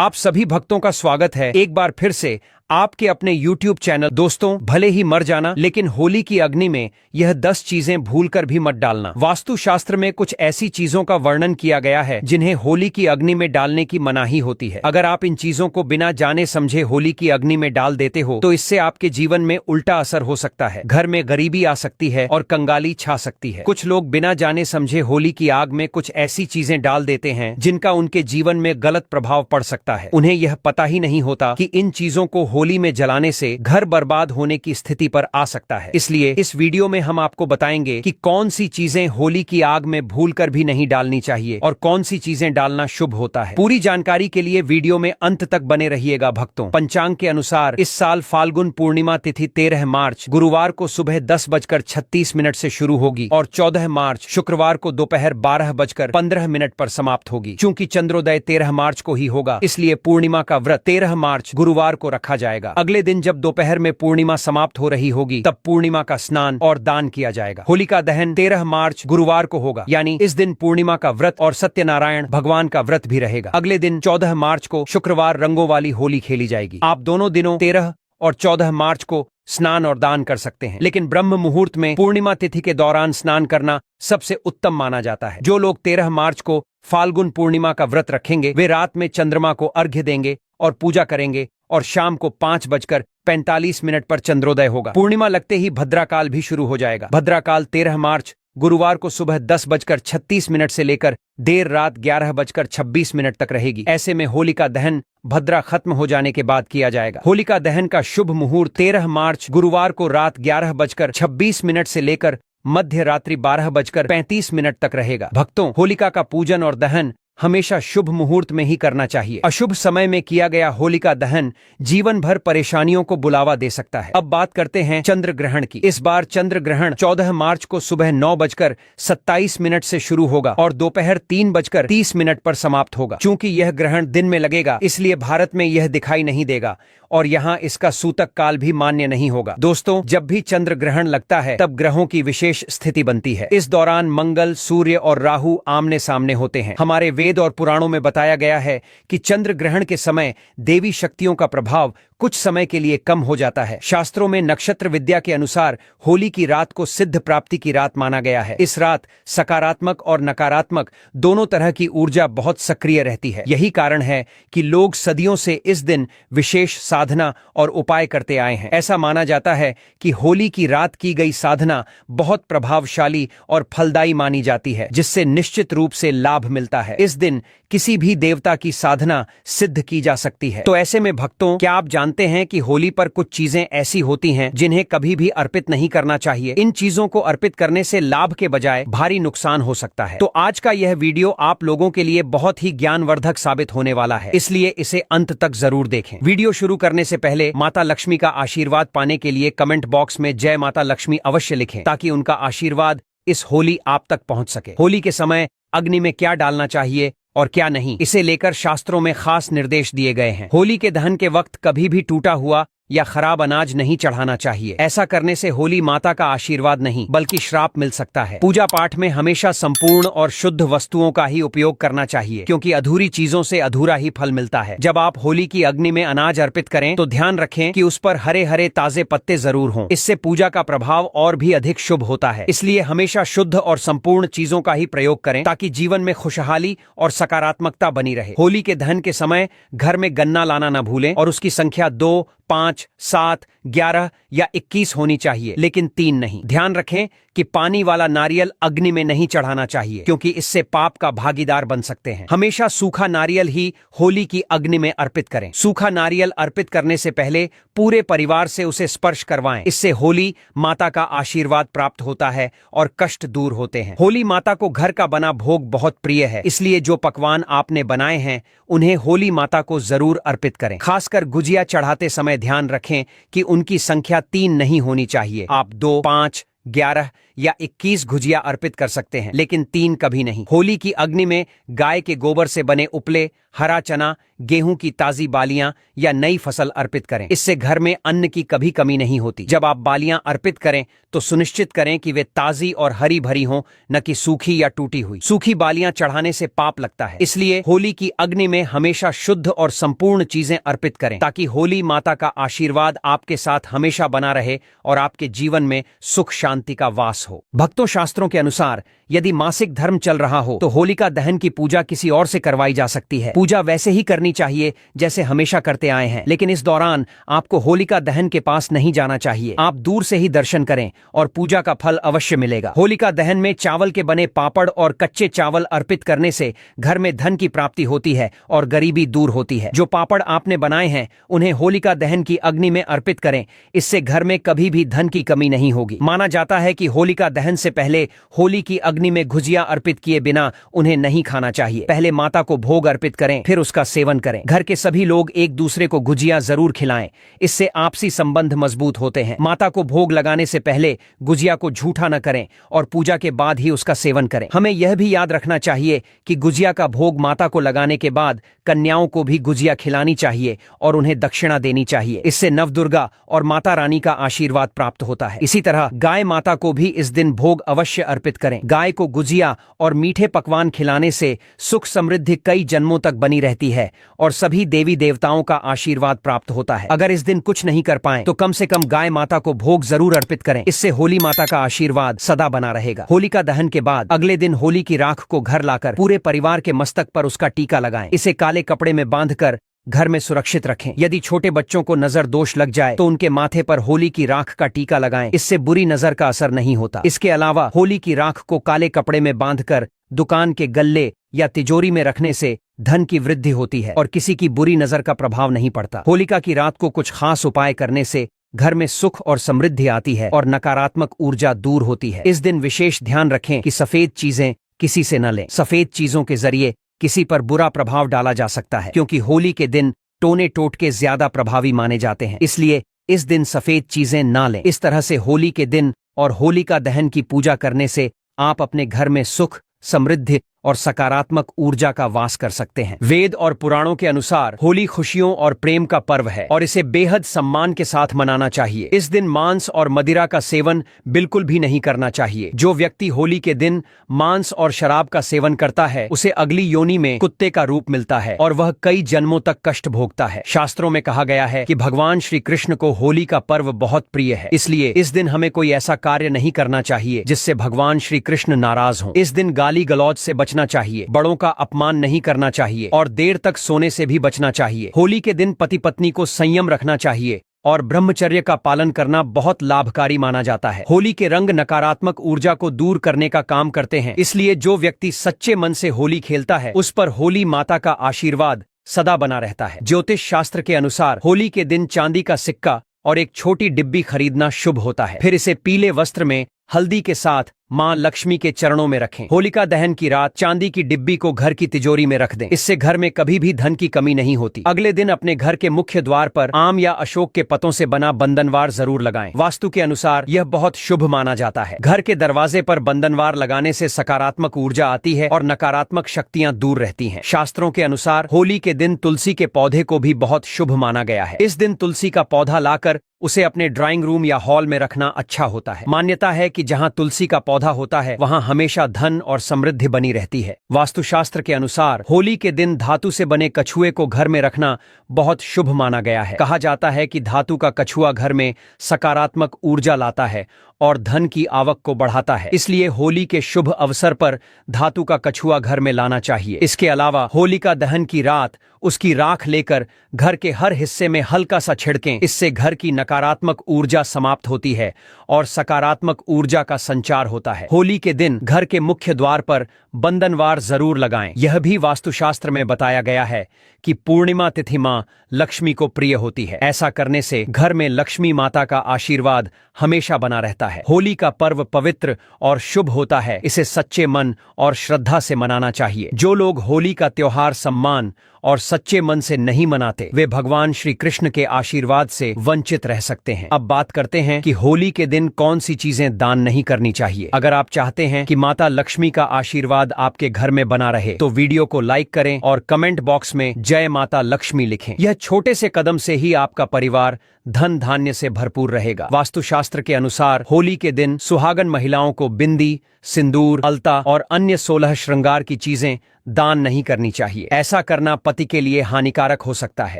आप सभी भक्तों का स्वागत है एक बार फिर से आपके अपने YouTube चैनल। दोस्तों, भले ही मर जाना, लेकिन होली की अग्नि में यह 10 चीजें भूलकर भी मत डालना। वास्तु शास्त्र में कुछ ऐसी चीजों का वर्णन किया गया है जिन्हें होली की अग्नि में डालने की मनाही होती है। अगर आप इन चीजों को बिना जाने समझे होली की अग्नि में डाल देते हो तो इससे आपके जीवन में उल्टा असर हो सकता है। घर में गरीबी आ सकती है और कंगाली छा सकती है। कुछ लोग बिना जाने समझे होली की आग में कुछ ऐसी चीजें डाल देते हैं जिनका उनके जीवन में गलत प्रभाव पड़ सकता है। उन्हें यह पता ही नहीं होता कि इन चीजों को होली में जलाने से घर बर्बाद होने की स्थिति पर आ सकता है। इसलिए इस वीडियो में हम आपको बताएंगे कि कौन सी चीजें होली की आग में भूलकर भी नहीं डालनी चाहिए और कौन सी चीजें डालना शुभ होता है। पूरी जानकारी के लिए वीडियो में अंत तक बने रहिएगा भक्तों। पंचांग के अनुसार इस साल फाल्गुन पूर्णिमा तिथि 13 मार्च गुरुवार को सुबह 10:36 से शुरू होगी और 14 मार्च शुक्रवार को दोपहर 12:15 पर समाप्त होगी। चूंकि चंद्रोदय 13 मार्च को ही होगा, इसलिए पूर्णिमा का व्रत 13 मार्च गुरुवार को रखा जाएगा। अगले दिन जब दोपहर में पूर्णिमा समाप्त हो रही होगी तब पूर्णिमा का स्नान और दान किया जाएगा। होलिका दहन 13 मार्च गुरुवार को होगा, यानी इस दिन पूर्णिमा का व्रत और सत्यनारायण भगवान का व्रत भी रहेगा। अगले दिन 14 मार्च को शुक्रवार रंगों वाली होली खेली जाएगी। आप दोनों दिनों 13 और 14 मार्च को स्नान और दान कर सकते हैं, लेकिन ब्रह्म मुहूर्त में पूर्णिमा तिथि के दौरान स्नान करना सबसे उत्तम माना जाता है। जो लोग 13 मार्च को फाल्गुन पूर्णिमा का व्रत रखेंगे वे रात में चंद्रमा को अर्घ्य देंगे और पूजा करेंगे और शाम को 5:45 पर चंद्रोदय होगा। पूर्णिमा लगते ही भद्राकाल भी शुरू हो जाएगा। भद्राकाल 13 मार्च गुरुवार को सुबह 10:36 से लेकर देर रात 11:26 तक रहेगी। ऐसे में होलिका दहन भद्रा खत्म हो जाने के बाद किया जाएगा। होलिका दहन का शुभ मुहूर्त 13 मार्च गुरुवार को रात 11:26 से लेकर मध्य रात्रि 12:35 तक रहेगा। भक्तों, होलिका का पूजन और दहन हमेशा शुभ मुहूर्त में ही करना चाहिए। अशुभ समय में किया गया होलिका दहन जीवन भर परेशानियों को बुलावा दे सकता है। अब बात करते हैं चंद्र ग्रहण की। इस बार चंद्र ग्रहण 14 मार्च को सुबह 9:27 से शुरू होगा और दोपहर 3:30 पर समाप्त होगा। चूंकि यह ग्रहण दिन में लगेगा, इसलिए भारत में यह दिखाई नहीं देगा और यहाँ इसका सूतक काल भी मान्य नहीं होगा। दोस्तों, जब भी चंद्र ग्रहण लगता है तब ग्रहों की विशेष स्थिति बनती है। इस दौरान मंगल, सूर्य और राहु आमने सामने होते हैं। हमारे वेद और पुराणों में बताया गया है कि चंद्र ग्रहण के समय देवी शक्तियों का प्रभाव कुछ समय के लिए कम हो जाता है। शास्त्रों में नक्षत्र विद्या के अनुसार होली की रात को सिद्ध प्राप्ति की रात माना गया है। इस रात सकारात्मक और नकारात्मक दोनों तरह की ऊर्जा बहुत सक्रिय रहती है। यही कारण है कि लोग सदियों से इस दिन विशेष साधना और उपाय करते आए हैं। ऐसा माना जाता है कि होली की रात की गई साधना बहुत प्रभावशाली और फलदायी मानी जाती है, जिससे निश्चित रूप से लाभ मिलता है। इस दिन किसी भी देवता की साधना सिद्ध की जा सकती है। तो ऐसे में भक्तों, क्या आप जानते हैं कि होली पर कुछ चीजें ऐसी होती हैं जिन्हें कभी भी अर्पित नहीं करना चाहिए? इन चीजों को अर्पित करने से लाभ के बजाय भारी नुकसान हो सकता है। तो आज का यह वीडियो आप लोगों के लिए बहुत ही ज्ञानवर्धक साबित होने वाला है, इसलिए इसे अंत तक जरूर देखें। वीडियो शुरू करने से पहले माता लक्ष्मी का आशीर्वाद पाने के लिए कमेंट बॉक्स में जय माता लक्ष्मी अवश्य लिखें, ताकि उनका आशीर्वाद इस होली आप तक पहुंच सके। होली के समय अग्नि में क्या डालना चाहिए और क्या नहीं, इसे लेकर शास्त्रों में खास निर्देश दिए गए हैं। होली के दहन के वक्त कभी भी टूटा हुआ या खराब अनाज नहीं चढ़ाना चाहिए। ऐसा करने से होली माता का आशीर्वाद नहीं बल्कि श्राप मिल सकता है। पूजा पाठ में हमेशा संपूर्ण और शुद्ध वस्तुओं का ही उपयोग करना चाहिए, क्योंकि अधूरी चीजों से अधूरा ही फल मिलता है। जब आप होली की अग्नि में अनाज अर्पित करें तो ध्यान रखें कि उस पर हरे हरे ताजे पत्ते जरूर हों। इससे पूजा का प्रभाव और भी अधिक शुभ होता है। इसलिए हमेशा शुद्ध और संपूर्ण चीजों का ही प्रयोग करें, ताकि जीवन में खुशहाली और सकारात्मकता बनी रहे। होली के दहन के समय घर में गन्ना लाना न भूलें और उसकी संख्या 2, 5, 7, 11 या 21 होनी चाहिए, लेकिन 3 नहीं। ध्यान रखें कि पानी वाला नारियल अग्नि में नहीं चढ़ाना चाहिए, क्योंकि इससे पाप का भागीदार बन सकते हैं। हमेशा सूखा नारियल ही होली की अग्नि में अर्पित करें। सूखा नारियल अर्पित करने से पहले पूरे परिवार से उसे स्पर्श करवाएं। इससे होली माता का आशीर्वाद प्राप्त होता है और कष्ट दूर होते हैं। होली माता को घर का बना भोग बहुत प्रिय है, इसलिए जो पकवान आपने बनाए हैं उन्हें होली माता को जरूर अर्पित करें। खासकर गुजिया चढ़ाते समय ध्यान रखें कि उनकी संख्या 3 नहीं होनी चाहिए। आप 2, 5, 11 या 21 गुजिया अर्पित कर सकते हैं, लेकिन 3 कभी नहीं। होली की अग्नि में गाय के गोबर से बने उपले, हरा चना, गेहूं की ताजी बालियां या नई फसल अर्पित करें। इससे घर में अन्न की कभी कमी नहीं होती। जब आप बालियां अर्पित करें तो सुनिश्चित करें कि वे ताजी और हरी भरी हों, न कि सूखी या टूटी हुई। सूखी बालियां चढ़ाने से पाप लगता है, इसलिए होली की अग्नि में हमेशा शुद्ध और संपूर्ण चीजें अर्पित करें, ताकि होली माता का आशीर्वाद आपके साथ हमेशा बना रहे और आपके जीवन में सुख शांति का वास हो। भक्तों, शास्त्रों के अनुसार यदि मासिक धर्म चल रहा हो तो होलिका दहन की पूजा किसी और से करवाई जा सकती है। पूजा वैसे ही करनी चाहिए जैसे हमेशा करते आए हैं, लेकिन इस दौरान आपको होलिका दहन के पास नहीं जाना चाहिए। आप दूर से ही दर्शन करें और पूजा का फल अवश्य मिलेगा। होलिका दहन में चावल के बने पापड़ और कच्चे चावल अर्पित करने से घर में धन की प्राप्ति होती है और गरीबी दूर होती है। जो पापड़ आपने बनाए हैं उन्हें होलिका दहन की अग्नि में अर्पित करें, इससे घर में कभी भी धन की कमी नहीं होगी। माना जाता है कि होलिका दहन से पहले होली की अग्नि में गुजिया अर्पित किए बिना उन्हें नहीं खाना चाहिए। पहले माता को भोग अर्पित करें, फिर उसका सेवन करें। घर के सभी लोग एक दूसरे को गुजिया जरूर खिलाएं, इससे आपसी संबंध मजबूत होते हैं। माता को भोग लगाने से पहले गुजिया को झूठा न करें और पूजा के बाद ही उसका सेवन करें। हमें यह भी याद रखना चाहिए कि गुजिया का भोग माता को लगाने के बाद कन्याओं को भी गुजिया खिलानी चाहिए और उन्हें दक्षिणा देनी चाहिए। इससे नवदुर्गा और माता रानी का आशीर्वाद प्राप्त होता है। इसी तरह गाय माता को भी इस दिन भोग अवश्य अर्पित करें। गाय को गुजिया और मीठे पकवान खिलाने से सुख समृद्धि कई जन्मों तक बनी रहती है और सभी देवी देवताओं का आशीर्वाद प्राप्त होता है। अगर इस दिन कुछ नहीं कर पाएं तो कम से कम गाय माता को भोग जरूर अर्पित करें, इससे होली माता का आशीर्वाद सदा बना रहेगा। होलिका दहन के बाद अगले दिन होली की राख को घर लाकर पूरे परिवार के मस्तक पर उसका टीका लगाएं। इसे काले कपड़े में बांधकर घर में सुरक्षित रखें। यदि छोटे बच्चों को नजर दोष लग जाए तो उनके माथे पर होली की राख का टीका लगाएं, इससे बुरी नजर का असर नहीं होता। इसके अलावा होली की राख को काले कपड़े में बांधकर दुकान के गल्ले या तिजोरी में रखने से धन की वृद्धि होती है और किसी की बुरी नजर का प्रभाव नहीं पड़ता। होलिका की रात को कुछ खास उपाय करने से घर में सुख और समृद्धि आती है और नकारात्मक ऊर्जा दूर होती है। इस दिन विशेष ध्यान रखें कि सफेद चीजें किसी से न लें। सफेद चीजों के जरिए किसी पर बुरा प्रभाव डाला जा सकता है, क्योंकि होली के दिन टोने टोटके ज्यादा प्रभावी माने जाते हैं। इसलिए इस दिन सफेद चीजें ना लें। इस तरह से होली के दिन और होलिका दहन की पूजा करने से आप अपने घर में सुख, समृद्धि और सकारात्मक ऊर्जा का वास कर सकते हैं। वेद और पुराणों के अनुसार होली खुशियों और प्रेम का पर्व है और इसे बेहद सम्मान के साथ मनाना चाहिए। इस दिन मांस और मदिरा का सेवन बिल्कुल भी नहीं करना चाहिए। जो व्यक्ति होली के दिन मांस और शराब का सेवन करता है उसे अगली योनि में कुत्ते का रूप मिलता है और वह कई जन्मों तक कष्ट भोगता है। शास्त्रों में कहा गया है कि भगवान श्री कृष्ण को होली का पर्व बहुत प्रिय है, इसलिए इस दिन हमें कोई ऐसा कार्य नहीं करना चाहिए जिससे भगवान श्री कृष्ण नाराज हों। इस दिन गाली गलौज से बचना चाहिए, बड़ों का अपमान नहीं करना चाहिए और देर तक सोने से भी बचना चाहिए। होली के दिन पति पत्नी को संयम रखना चाहिए और ब्रह्मचर्य का पालन करना बहुत लाभकारी माना जाता है। होली के रंग नकारात्मक ऊर्जा को दूर करने का काम करते हैं, इसलिए जो व्यक्ति सच्चे मन से होली खेलता है उस पर होली माता का आशीर्वाद सदा बना रहता है। ज्योतिष शास्त्र के अनुसार होली के दिन चांदी का सिक्का और एक छोटी डिब्बी खरीदना शुभ होता है। फिर इसे पीले वस्त्र में हल्दी के साथ मां लक्ष्मी के चरणों में रखें। होलिका दहन की रात चांदी की डिब्बी को घर की तिजोरी में रख दें, इससे घर में कभी भी धन की कमी नहीं होती। अगले दिन अपने घर के मुख्य द्वार पर आम या अशोक के पतों से बना बंधनवार जरूर लगाएं। वास्तु के अनुसार यह बहुत शुभ माना जाता है। घर के दरवाजे पर बंधनवार लगाने से सकारात्मक ऊर्जा आती है और नकारात्मक शक्तियां दूर रहती हैं। शास्त्रों के अनुसार होली के दिन तुलसी के पौधे को भी बहुत शुभ माना गया है। इस दिन तुलसी का पौधा लाकर उसे अपने ड्राइंग रूम या हॉल में रखना अच्छा होता है। मान्यता है कि जहां तुलसी का पौधा होता है वहां हमेशा धन और समृद्धि बनी रहती है। वास्तुशास्त्र के अनुसार होली के दिन धातु से बने कछुए को घर में रखना बहुत शुभ माना गया है। कहा जाता है कि धातु का कछुआ घर में सकारात्मक ऊर्जा लाता है और धन की आवक को बढ़ाता है, इसलिए होली के शुभ अवसर पर धातु का कछुआ घर में लाना चाहिए। इसके अलावा होलिका दहन की रात उसकी राख लेकर घर के हर हिस्से में हल्का सा छिड़कें, इससे घर की नकारात्मक ऊर्जा समाप्त होती है और सकारात्मक ऊर्जा का संचार होता है। होली के दिन घर के मुख्य द्वार पर बंधनवार जरूर लगाएं। यह भी वास्तुशास्त्र में बताया गया है कि पूर्णिमा तिथि मां लक्ष्मी को प्रिय होती है। ऐसा करने से घर में लक्ष्मी माता का आशीर्वाद हमेशा बना रहता है। होली का पर्व पवित्र और शुभ होता है, इसे सच्चे मन और श्रद्धा से मनाना चाहिए। जो लोग होली का त्योहार सम्मान और सच्चे मन से नहीं मनाते, वे भगवान श्री कृष्ण के आशीर्वाद से वंचित रह सकते हैं। अब बात करते हैं कि होली के दिन कौन सी चीजें दान नहीं करनी चाहिए। अगर आप चाहते हैं कि माता लक्ष्मी का आशीर्वाद आपके घर में बना रहे तो वीडियो को लाइक करें और कमेंट बॉक्स में जय माता लक्ष्मी लिखें। यह छोटे से कदम से ही आपका परिवार धन धान्य से भरपूर रहेगा। वास्तुशास्त्र के अनुसार होली के दिन सुहागन महिलाओं को बिंदी, सिंदूर, अलता और अन्य 16 श्रृंगार की चीजें दान नहीं करनी चाहिए। ऐसा करना पति के लिए हानिकारक हो सकता है,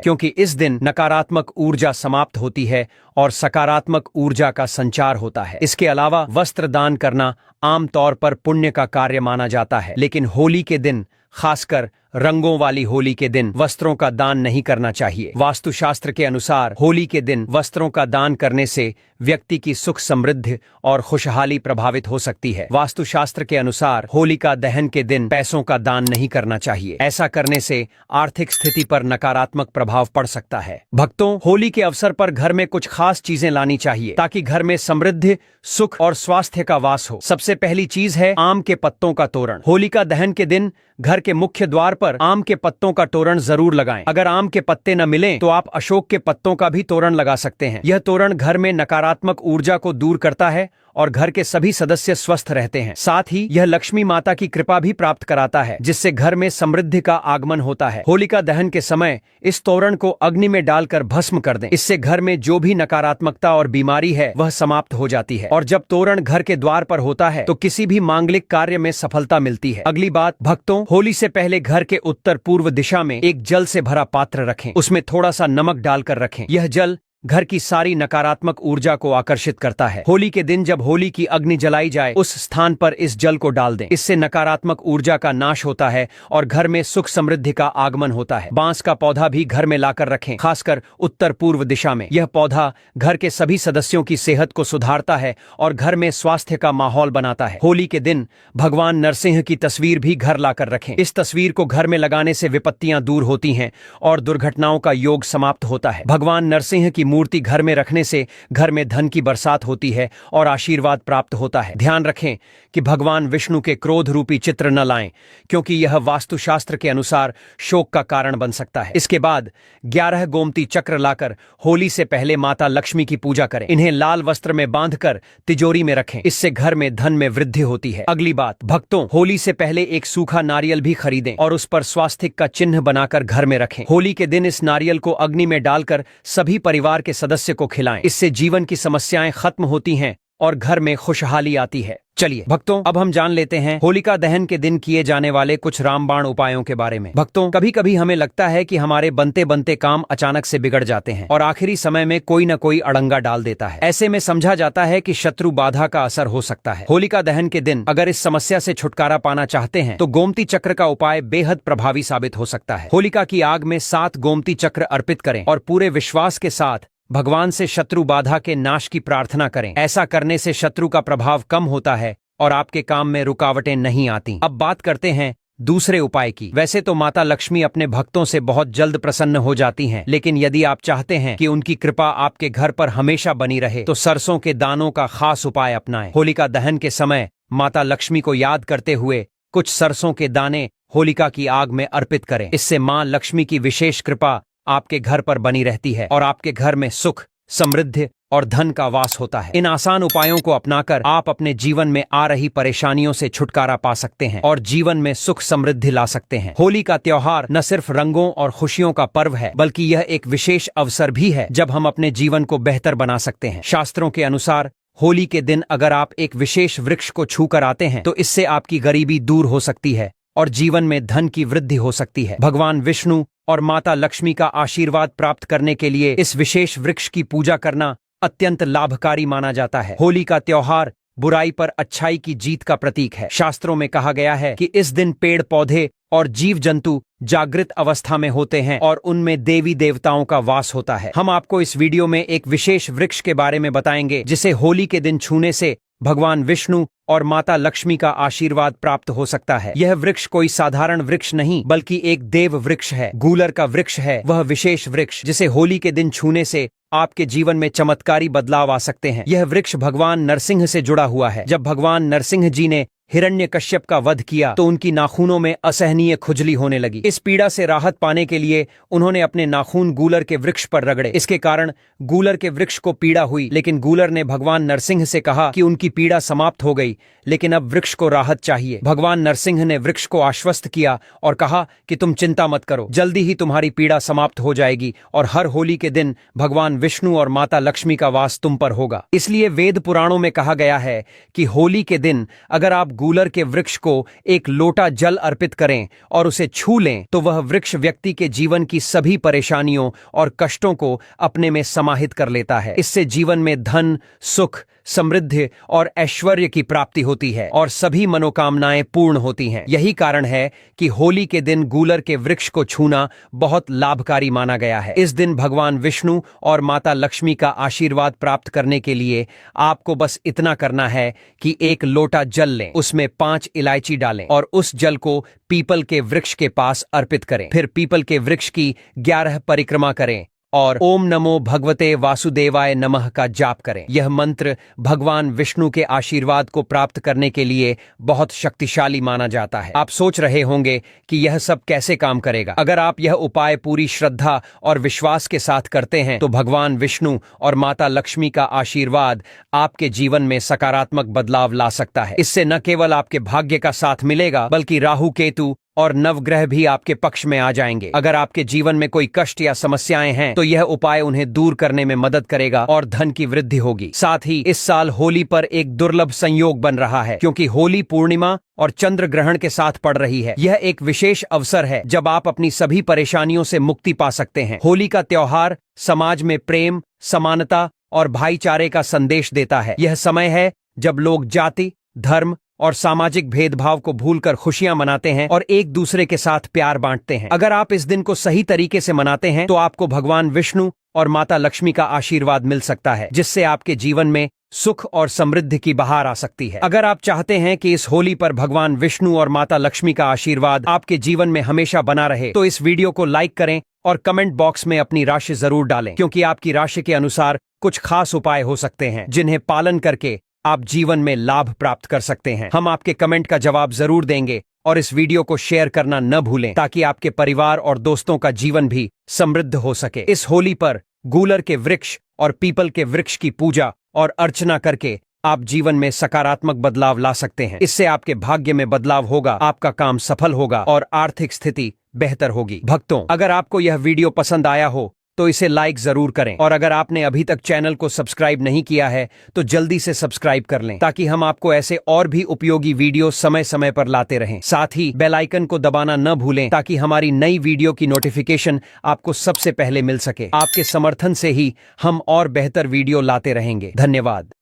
क्योंकि इस दिन नकारात्मक ऊर्जा समाप्त होती है और सकारात्मक ऊर्जा का संचार होता है। इसके अलावा वस्त्र दान करना आमतौर पर पुण्य का कार्य माना जाता है, लेकिन होली के दिन, खासकर रंगों वाली होली के दिन, वस्त्रों का दान नहीं करना चाहिए। वास्तुशास्त्र के अनुसार होली के दिन वस्त्रों का दान करने से व्यक्ति की सुख समृद्धि और खुशहाली प्रभावित हो सकती है। वास्तुशास्त्र के अनुसार होलिका दहन के दिन पैसों का दान नहीं करना चाहिए। ऐसा करने से आर्थिक स्थिति पर नकारात्मक प्रभाव पड़ सकता है। भक्तों, होली के अवसर पर घर में कुछ खास चीजें लानी चाहिए ताकि घर में समृद्धि, सुख और स्वास्थ्य का वास हो। सबसे पहली चीज है आम के पत्तों का तोरण। होलिका दहन के दिन घर के मुख्य द्वार पर आम के पत्तों का तोरण जरूर लगाएं। अगर आम के पत्ते न मिलें तो आप अशोक के पत्तों का भी तोरण लगा सकते हैं। यह तोरण घर में नकारात्मक ऊर्जा को दूर करता है और घर के सभी सदस्य स्वस्थ रहते हैं। साथ ही यह लक्ष्मी माता की कृपा भी प्राप्त कराता है, जिससे घर में समृद्धि का आगमन होता है। होलिका दहन के समय इस तोरण को अग्नि में डालकर भस्म कर दें। इससे घर में जो भी नकारात्मकता और बीमारी है वह समाप्त हो जाती है। और जब तोरण घर के द्वार पर होता है तो किसी भी मांगलिक कार्य में सफलता मिलती है। अगली बात, भक्तों, होली से पहले घर के उत्तर पूर्व दिशा में एक जल से भरा पात्र रखें। उसमें थोड़ा सा नमक डालकर रखें। यह जल घर की सारी नकारात्मक ऊर्जा को आकर्षित करता है। होली के दिन जब होली की अग्नि जलाई जाए उस स्थान पर इस जल को डाल दें। इससे नकारात्मक ऊर्जा का नाश होता है और घर में सुख समृद्धि का आगमन होता है। बांस का पौधा भी घर में लाकर रखें, खासकर उत्तर पूर्व दिशा में। यह पौधा घर के सभी सदस्यों की सेहत को सुधारता है और घर में स्वास्थ्य का माहौल बनाता है। होली के दिन भगवान नरसिंह की तस्वीर भी घर लाकर रखें। इस तस्वीर को घर में लगाने से विपत्तियां दूर होती हैं और दुर्घटनाओं का योग समाप्त होता है। भगवान नरसिंह की मूर्ति घर में रखने से घर में धन की बरसात होती है और आशीर्वाद प्राप्त होता है। ध्यान रखें कि भगवान विष्णु के क्रोध रूपी चित्र न लाएं, क्योंकि यह वास्तुशास्त्र के अनुसार शोक का कारण बन सकता है। इसके बाद 11 गोमती चक्र लाकर होली से पहले माता लक्ष्मी की पूजा करें। इन्हें लाल वस्त्र में बांधकर तिजोरी में रखें। इससे घर में धन में वृद्धि होती है। अगली बात, भक्तों, होली से पहले एक सूखा नारियल भी खरीदें और उस पर स्वास्तिक का चिन्ह बनाकर घर में रखें। होली के दिन इस नारियल को अग्नि में डालकर सभी परिवार के सदस्य को खिलाएं। इससे जीवन की समस्याएं खत्म होती हैं और घर में खुशहाली आती है। चलिए भक्तों, अब हम जान लेते हैं होलिका दहन के दिन किए जाने वाले कुछ रामबाण उपायों के बारे में। भक्तों, कभी कभी हमें लगता है कि हमारे बनते बनते काम अचानक से बिगड़ जाते हैं और आखिरी समय में कोई न कोई अड़ंगा डाल देता है। ऐसे में समझा जाता है कि शत्रु बाधा का असर हो सकता है। होलिका दहन के दिन अगर इस समस्या से छुटकारा पाना चाहते हैं तो गोमती चक्र का उपाय बेहद प्रभावी साबित हो सकता है। होलिका की आग में 7 गोमती चक्र अर्पित करें और पूरे विश्वास के साथ भगवान से शत्रु बाधा के नाश की प्रार्थना करें। ऐसा करने से शत्रु का प्रभाव कम होता है और आपके काम में रुकावटें नहीं आती। अब बात करते हैं दूसरे उपाय की। वैसे तो माता लक्ष्मी अपने भक्तों से बहुत जल्द प्रसन्न हो जाती हैं, लेकिन यदि आप चाहते हैं कि उनकी कृपा आपके घर पर हमेशा बनी रहे तो सरसों के दानों का खास उपाय अपनाएं। होलिका दहन के समय माता लक्ष्मी को याद करते हुए कुछ सरसों के दाने होलिका की आग में अर्पित करें। इससे मां लक्ष्मी की विशेष कृपा आपके घर पर बनी रहती है और आपके घर में सुख, समृद्धि और धन का वास होता है। इन आसान उपायों को अपनाकर आप अपने जीवन में आ रही परेशानियों से छुटकारा पा सकते हैं और जीवन में सुख समृद्धि ला सकते हैं। होली का त्योहार न सिर्फ रंगों और खुशियों का पर्व है, बल्कि यह एक विशेष अवसर भी है जब हम अपने जीवन को बेहतर बना सकते हैं। शास्त्रों के अनुसार होली के दिन अगर आप एक विशेष वृक्ष को छूकर आते हैं तो इससे आपकी गरीबी दूर हो सकती है और जीवन में धन की वृद्धि हो सकती है। भगवान विष्णु और माता लक्ष्मी का आशीर्वाद प्राप्त करने के लिए इस विशेष वृक्ष की पूजा करना अत्यंत लाभकारी माना जाता है। होली का त्योहार बुराई पर अच्छाई की जीत का प्रतीक है। शास्त्रों में कहा गया है कि इस दिन पेड़ पौधे और जीव जंतु जागृत अवस्था में होते हैं और उनमें देवी देवताओं का वास होता है। हम आपको इस वीडियो में एक विशेष वृक्ष के बारे में बताएंगे जिसे होली के दिन छूने से भगवान विष्णु और माता लक्ष्मी का आशीर्वाद प्राप्त हो सकता है। यह वृक्ष कोई साधारण वृक्ष नहीं बल्कि एक देव वृक्ष है, गूलर का वृक्ष है, वह विशेष वृक्ष जिसे होली के दिन छूने से आपके जीवन में चमत्कारी बदलाव आ सकते हैं। यह वृक्ष भगवान नरसिंह से जुड़ा हुआ है। जब भगवान नरसिंह जी ने हिरण्यकश्यप का वध किया तो उनकी नाखूनों में असहनीय खुजली होने लगी। इस पीड़ा से राहत पाने के लिए उन्होंने अपने नाखून गूलर के वृक्ष पर रगड़े। इसके कारण गूलर के वृक्ष को पीड़ा हुई, लेकिन गूलर ने भगवान नरसिंह से कहा कि उनकी पीड़ा समाप्त हो गई, लेकिन अब वृक्ष को राहत चाहिए। भगवान नरसिंह ने वृक्ष को आश्वस्त किया और कहा कि तुम चिंता मत करो, जल्दी ही तुम्हारी पीड़ा समाप्त हो जाएगी और हर होली के दिन भगवान विष्णु और माता लक्ष्मी का वास तुम पर होगा। इसलिए वेद पुराणों में कहा गया है कि होली के दिन अगर आप गूलर के वृक्ष को एक लोटा जल अर्पित करें और उसे छू लें तो वह वृक्ष व्यक्ति के जीवन की सभी परेशानियों और कष्टों को अपने में समाहित कर लेता है। इससे जीवन में धन, सुख, समृद्धि और ऐश्वर्य की प्राप्ति होती है और सभी मनोकामनाएं पूर्ण होती हैं। यही कारण है कि होली के दिन गूलर के वृक्ष को छूना बहुत लाभकारी माना गया है। इस दिन भगवान विष्णु और माता लक्ष्मी का आशीर्वाद प्राप्त करने के लिए आपको बस इतना करना है कि एक लोटा जल लें, उसमें 5 इलायची डालें और उस जल को पीपल के वृक्ष के पास अर्पित करें। फिर पीपल के वृक्ष की 11 परिक्रमा करें और ओम नमो भगवते वासुदेवाय नमः का जाप करें। यह मंत्र भगवान विष्णु के आशीर्वाद को प्राप्त करने के लिए बहुत शक्तिशाली माना जाता है। आप सोच रहे होंगे कि यह सब कैसे काम करेगा। अगर आप यह उपाय पूरी श्रद्धा और विश्वास के साथ करते हैं तो भगवान विष्णु और माता लक्ष्मी का आशीर्वाद आपके जीवन में सकारात्मक बदलाव ला सकता है। इससे न केवल आपके भाग्य का साथ मिलेगा बल्कि राहु, केतु और नवग्रह भी आपके पक्ष में आ जाएंगे। अगर आपके जीवन में कोई कष्ट या समस्याएं हैं तो यह उपाय उन्हें दूर करने में मदद करेगा और धन की वृद्धि होगी। साथ ही इस साल होली पर एक दुर्लभ संयोग बन रहा है, क्योंकि होली पूर्णिमा और चंद्र ग्रहण के साथ पड़ रही है। यह एक विशेष अवसर है जब आप अपनी सभी परेशानियों से मुक्ति पा सकते हैं। होली का त्योहार समाज में प्रेम, समानता और भाईचारे का संदेश देता है। यह समय है जब लोग जाति, धर्म और सामाजिक भेदभाव को भूलकर खुशियां मनाते हैं और एक दूसरे के साथ प्यार बांटते हैं। अगर आप इस दिन को सही तरीके से मनाते हैं तो आपको भगवान विष्णु और माता लक्ष्मी का आशीर्वाद मिल सकता है, जिससे आपके जीवन में सुख और समृद्धि की बहार आ सकती है। अगर आप चाहते हैं कि इस होली पर भगवान विष्णु और माता लक्ष्मी का आशीर्वाद आपके जीवन में हमेशा बना रहे तो इस वीडियो को लाइक करें और कमेंट बॉक्स में अपनी राशि जरूर डालें, क्योंकि आपकी राशि के अनुसार कुछ खास उपाय हो सकते हैं जिन्हें पालन करके आप जीवन में लाभ प्राप्त कर सकते हैं। हम आपके कमेंट का जवाब जरूर देंगे और इस वीडियो को शेयर करना न भूलें ताकि आपके परिवार और दोस्तों का जीवन भी समृद्ध हो सके। इस होली पर गूलर के वृक्ष और पीपल के वृक्ष की पूजा और अर्चना करके आप जीवन में सकारात्मक बदलाव ला सकते हैं। इससे आपके भाग्य में बदलाव होगा, आपका काम सफल होगा और आर्थिक स्थिति बेहतर होगी। भक्तों, अगर आपको यह वीडियो पसंद आया हो तो इसे लाइक जरूर करें और अगर आपने अभी तक चैनल को सब्सक्राइब नहीं किया है तो जल्दी से सब्सक्राइब कर लें ताकि हम आपको ऐसे और भी उपयोगी वीडियो समय समय पर लाते रहें। साथ ही बेल आइकन को दबाना न भूलें ताकि हमारी नई वीडियो की नोटिफिकेशन आपको सबसे पहले मिल सके। आपके समर्थन से ही हम और बेहतर वीडियो लाते रहेंगे। धन्यवाद।